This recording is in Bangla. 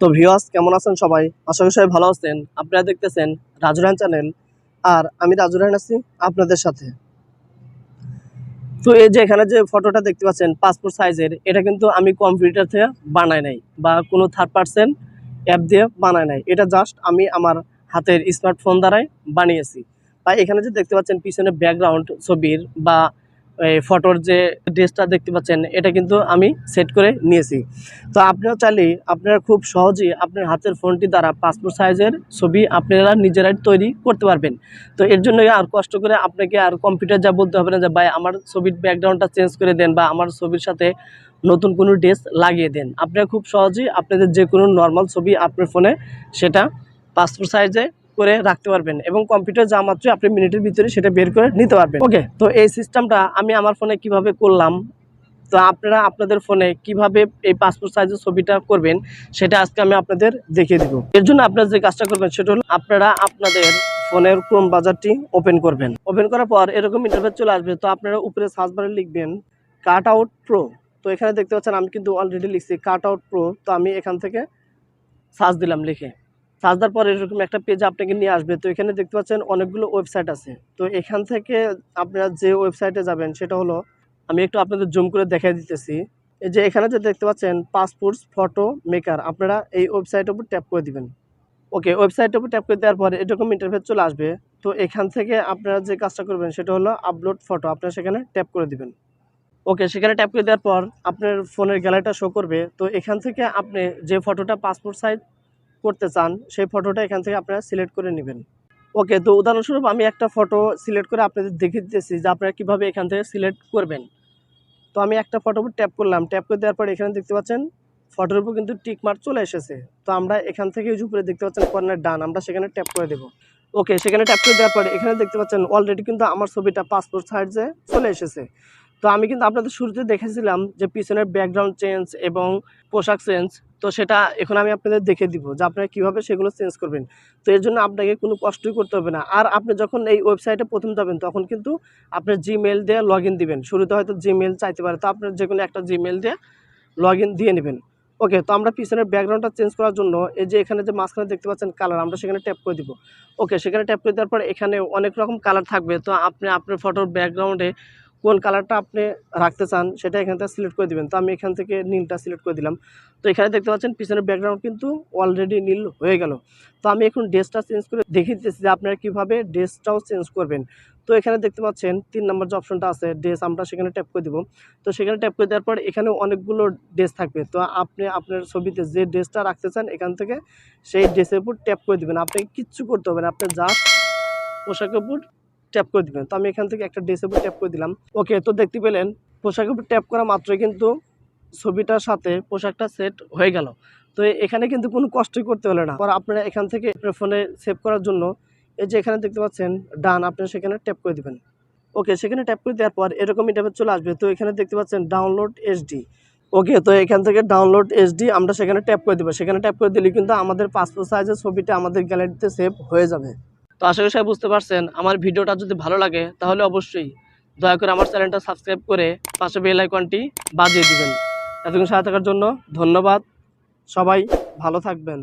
তো ভিউয়ার্স কেমন আছেন সবাই? আশা করি সবাই ভালো আছেন। আপনারা দেখতেছেন রাজু রায়হান চ্যানেল, আর আমি রাজু রায়হান আছি আপনাদের সাথে। তো এই যে এখানে যে ফটোটা দেখতে পাচ্ছেন পাসপোর্ট সাইজের, এটা কিন্তু আমি কম্পিউটার থেকে বানাই নাই বা কোনো থার্ড পার্সন অ্যাপ দিয়ে বানাই নাই। এটা জাস্ট আমি আমার হাতের স্মার্টফোন দ্বারাই বানিয়েছি। বা এখানে যে দেখতে পাচ্ছেন পিছনে ব্যাকগ্রাউন্ড ছবির বা ফটোর যে ড্রেসটা দেখতে পাচ্ছেন, এটা কিন্তু আমি সেট করে নিয়েছি। তো আপনিও চাইলে আপনারা খুব সহজেই আপনার হাতের ফোনটি দ্বারা পাসপোর্ট সাইজের ছবি আপনারা নিজেরাই তৈরি করতে পারবেন। তো এর জন্য আর কষ্ট করে আপনাকে আর কম্পিউটার যা বলতে হবে না যে ভাই আমার ছবির ব্যাকগ্রাউন্ডটা চেঞ্জ করে দেন বা আমার ছবির সাথে নতুন কোনো ড্রেস লাগিয়ে দেন। আপনারা খুব সহজেই আপনাদের যে কোনো নর্মাল ছবি আপনার ফোনে সেটা পাসপোর্ট সাইজে করে রাখতে পারবেন এবং কম্পিউটার যা মাত্র আপনি মিনিটের ভিতরে সেটা বের করে নিতে পারবেন। ওকে, তো এই সিস্টেমটা আমি আমার ফোনে কিভাবে করলাম, তো আপনারা আপনাদের ফোনে কিভাবে এই পাসপোর্ট সাইজের ছবিটা করবেন সেটা আজকে আমি আপনাদের দেখিয়ে দিব। এর জন্য আপনারা যে কাজটা করবেন সেটা হলো আপনারা আপনাদের ফোনের ক্রোম ব্রাউজারটি ওপেন করবেন। ওপেন করার পর এরকম ইন্টারফেস চলে আসবে। তো আপনারা উপরে সার্চ বারে লিখবেন কাট আউট প্রো। তো এখানে দেখতে পাচ্ছেন আমি কিন্তু অলরেডি লিখছি কাট আউট প্রো। তো আমি এখান থেকে সার্চ দিলাম, লিখে সার্চ দেওয়ার পর এরকম একটা পেজ আপনাকে নিয়ে আসবে। তো এখানে দেখতে পাচ্ছেন অনেকগুলো ওয়েবসাইট আছে। তো এখান থেকে আপনারা যে ওয়েবসাইটে যাবেন সেটা হলো, আমি একটু আপনাদের জুম করে দেখাই দিতেছি। এই যে এখানে যে দেখতে পাচ্ছেন পাসপোর্টস ফটো মেকার, আপনারা এই ওয়েবসাইটের উপর ট্যাপ করে দিবেন। ওকে, ওয়েবসাইটের উপর ট্যাপ করে দেওয়ার পরে এরকম ইন্টারফেস চলে আসবে। তো এখান থেকে আপনারা যে কাজটা করবেন সেটা হলো আপলোড ফটো, আপনারা সেখানে ট্যাপ করে দিবেন। ওকে, সেখানে ট্যাপ করে দেওয়ার পর আপনার ফোনের গ্যালারিটা শো করবে। তো এখান থেকে আপনি যে ফটোটা পাসপোর্ট সাইজ করতে চান সেই ফটোটা এখান থেকে আপনারা সিলেক্ট করে নেবেন। ওকে, তো উদাহরণস্বরূপ আমি একটা ফটো সিলেক্ট করে আপনাদের দেখিয়ে দিতেছি যে আপনারা কীভাবে এখান থেকে সিলেক্ট করবেন। তো আমি একটা ফটোর উপর ট্যাপ করলাম। ট্যাপ করে দেওয়ার পর এখানে দেখতে পাচ্ছেন ফটোর উপর কিন্তু টিক মার্ক চলে এসেছে। তো আমরা এখান থেকে এই যে উপরে দেখতে পাচ্ছেন কর্নার ডান, আমরা সেখানে ট্যাপ করে দেবো। ওকে, সেখানে ট্যাপ করে দেওয়ার পরে এখানে দেখতে পাচ্ছেন অলরেডি কিন্তু আমার ছবিটা পাসপোর্ট সাইজে চলে এসেছে। তো আমি কিন্তু আপনাদের শুরুতে দেখেছিলাম যে পিছনের ব্যাকগ্রাউন্ড চেঞ্জ এবং পোশাক চেঞ্জ, তো সেটা এখন আমি আপনাদের দেখে দিব যে আপনারা কীভাবে সেগুলো চেঞ্জ করবেন। তো এর জন্য আপনাকে কোনো কষ্টই করতে হবে না। আর আপনি যখন এই ওয়েবসাইটে প্রথম যাবেন তখন কিন্তু আপনার জিমেল দিয়ে লগ ইন দিবেন। শুরুতে হয়তো জিমেল চাইতে পারে, তো আপনার যে কোনো একটা জিমেল দিয়ে লগ ইন দিয়ে নেবেন। ওকে, তো আমরা পিছনের ব্যাকগ্রাউন্ডটা চেঞ্জ করার জন্য এই যে এখানে যে মাঝখানে দেখতে পাচ্ছেন কালার, আমরা সেখানে ট্যাপ করে দিব। ওকে, সেখানে ট্যাপ করে দেওয়ার পর এখানে অনেক রকম কালার থাকবে। তো আপনি আপনার ফটোর ব্যাকগ্রাউন্ডে কোন কালারটা আপনি রাখতে চান সেটা এখান থেকে সিলেক্ট করে দিবেন। তো আমি এখান থেকে নীলটা সিলেক্ট করে দিলাম। তো এখানে দেখতে পাচ্ছেন পিছনের ব্যাকগ্রাউন্ড কিন্তু অলরেডি নীল হয়ে গেল। তো আমি এখন ড্রেসটা চেঞ্জ করে দেখিয়ে দিতেছি যে আপনারা কীভাবে ড্রেসটাও চেঞ্জ করবেন। তো এখানে দেখতে পাচ্ছেন 3 নম্বর যে অপশনটা আছে ড্রেস, আমরা সেখানে ট্যাপ করে দিব। তো সেখানে ট্যাপ করে দেওয়ার পর এখানে অনেকগুলো ড্রেস থাকবে। তো আপনি আপনার ছবিতে যে ড্রেসটা রাখতে চান এখান থেকে সেই ড্রেসের উপর ট্যাপ করে দিবেন। আপনাকে কিচ্ছু করতে হবে না, আপনি জাস্ট পোশাকের উপর ট্যাপ করে দিবেন। তো আমি এখান থেকে একটা ড্রেসের উপর ট্যাপ করে দিলাম। ওকে, তো দেখতে পেলেন পোশাকের উপর ট্যাপ করা মাত্রই কিন্তু ছবিটার সাথে পোশাকটা সেট হয়ে গেল। তো এখানে কিন্তু কোনো কষ্টই করতে হলো না। পর আপনারা এখান থেকে আপনার ফোনে সেভ করার জন্য এই যে এখানে দেখতে পাচ্ছেন ডান, আপনারা সেখানে ট্যাপ করে দিবেন। ওকে, সেখানে ট্যাপ করে দেওয়ার পর এরকম ইন্টারফেস চলে আসবে। তো এখানে দেখতে পাচ্ছেন ডাউনলোড এইচডি। ওকে, তো এখান থেকে ডাউনলোড এইচডি আমরা সেখানে ট্যাপ করে দেবো। সেখানে ট্যাপ করে দিলে কিন্তু আমাদের পাসপোর্ট সাইজের ছবিটা আমাদের গ্যালারিতে সেভ হয়ে যাবে। তো আশা করি সবাই বুঝতে পারছেন। আমার ভিডিওটা যদি ভালো লাগে তাহলে অবশ্যই দয়া করে আমার চ্যানেলটা সাবস্ক্রাইব করে পাশে বেল আইকনটি বাজিয়ে দিবেন। এতক্ষণ সাথে থাকার জন্য ধন্যবাদ। সবাই ভালো থাকবেন।